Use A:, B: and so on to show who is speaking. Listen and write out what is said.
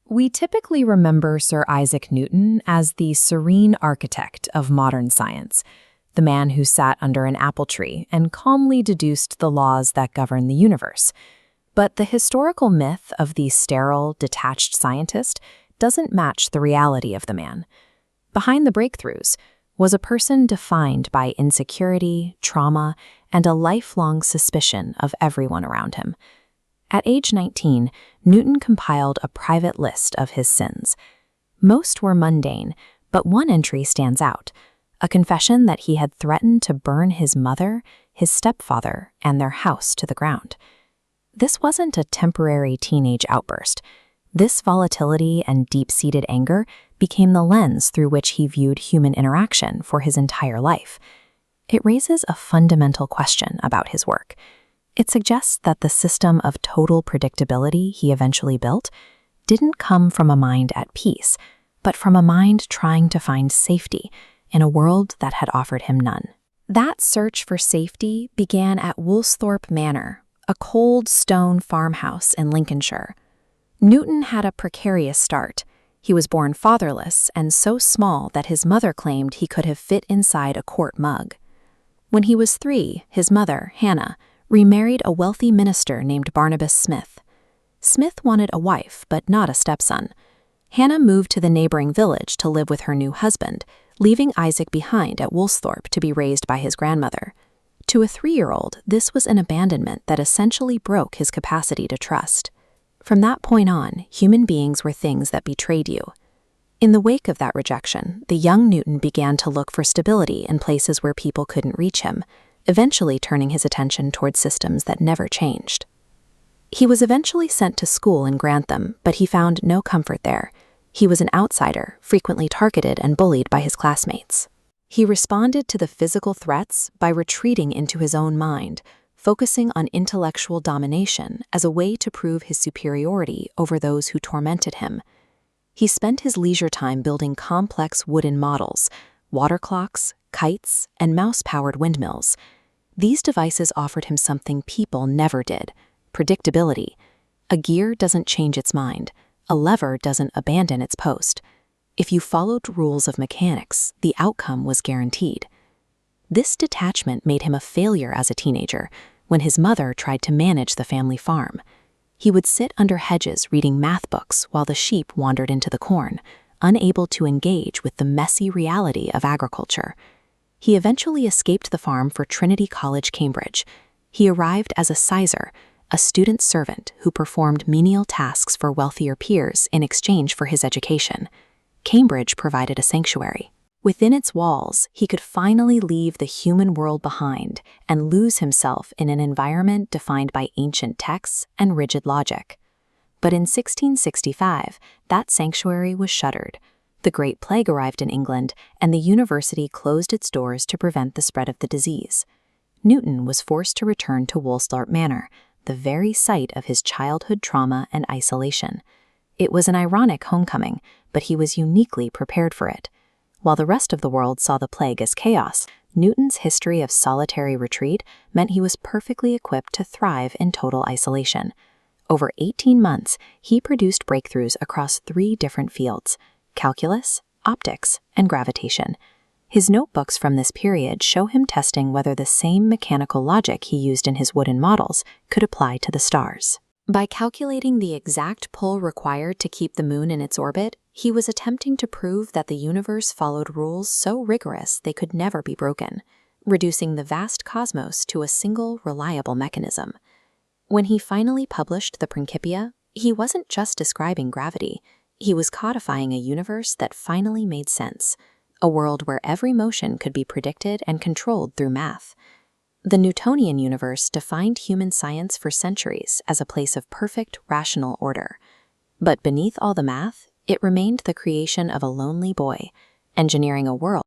A: We typically remember Sir Isaac Newton as the serene architect of modern science, the man who sat under an apple tree and calmly deduced the laws that govern the universe. But the historical myth of the sterile, detached scientist doesn't match the reality of the man. Behind the breakthroughs was a person defined by insecurity, trauma, and a lifelong suspicion of everyone around him. At age 19, Newton compiled a private list of his sins. Most were mundane, but one entry stands out, a confession that he had threatened to burn his mother, his stepfather, and their house to the ground. This wasn't a temporary teenage outburst. This volatility and deep-seated anger became the lens through which he viewed human interaction for his entire life. It raises a fundamental question about his work. It suggests that the system of total predictability he eventually built didn't come from a mind at peace, but from a mind trying to find safety in a world that had offered him none. That search for safety began at Woolsthorpe Manor, a cold stone farmhouse in Lincolnshire. Newton had a precarious start. He was born fatherless and so small that his mother claimed he could have fit inside a quart mug. When he was 3, his mother, Hannah, remarried a wealthy minister named Barnabas Smith. Smith wanted a wife, but not a stepson. Hannah moved to the neighboring village to live with her new husband, leaving Isaac behind at Woolsthorpe to be raised by his grandmother. To a 3-year-old, this was an abandonment that essentially broke his capacity to trust. From that point on, human beings were things that betrayed you. In the wake of that rejection, the young Newton began to look for stability in places where people couldn't reach him, eventually turning his attention toward systems that never changed. He was eventually sent to school in Grantham, but he found no comfort there. He was an outsider, frequently targeted and bullied by his classmates. He responded to the physical threats by retreating into his own mind, focusing on intellectual domination as a way to prove his superiority over those who tormented him. He spent his leisure time building complex wooden models, water clocks, kites, and mouse-powered windmills. These devices offered him something people never did: predictability. A gear doesn't change its mind. A lever doesn't abandon its post. If you followed rules of mechanics, the outcome was guaranteed. This detachment made him a failure as a teenager when his mother tried to manage the family farm. He would sit under hedges reading math books while the sheep wandered into the corn, unable to engage with the messy reality of agriculture. He eventually escaped the farm for Trinity College, Cambridge. He arrived as a sizer, a student servant who performed menial tasks for wealthier peers in exchange for his education. Cambridge provided a sanctuary. Within its walls, he could finally leave the human world behind and lose himself in an environment defined by ancient texts and rigid logic. But in 1665, that sanctuary was shuttered. The Great Plague arrived in England, and the university closed its doors to prevent the spread of the disease. Newton was forced to return to Woolsthorpe Manor, the very site of his childhood trauma and isolation. It was an ironic homecoming, but he was uniquely prepared for it. While the rest of the world saw the plague as chaos, Newton's history of solitary retreat meant he was perfectly equipped to thrive in total isolation. Over 18 months, he produced breakthroughs across 3 different fields: calculus, optics, and gravitation. His notebooks from this period show him testing whether the same mechanical logic he used in his wooden models could apply to the stars. By calculating the exact pull required to keep the moon in its orbit, he was attempting to prove that the universe followed rules so rigorous they could never be broken, reducing the vast cosmos to a single, reliable mechanism. When he finally published the Principia, he wasn't just describing gravity. He was codifying a universe that finally made sense, a world where every motion could be predicted and controlled through math. The Newtonian universe defined human science for centuries as a place of perfect, rational order. But beneath all the math, it remained the creation of a lonely boy, engineering a world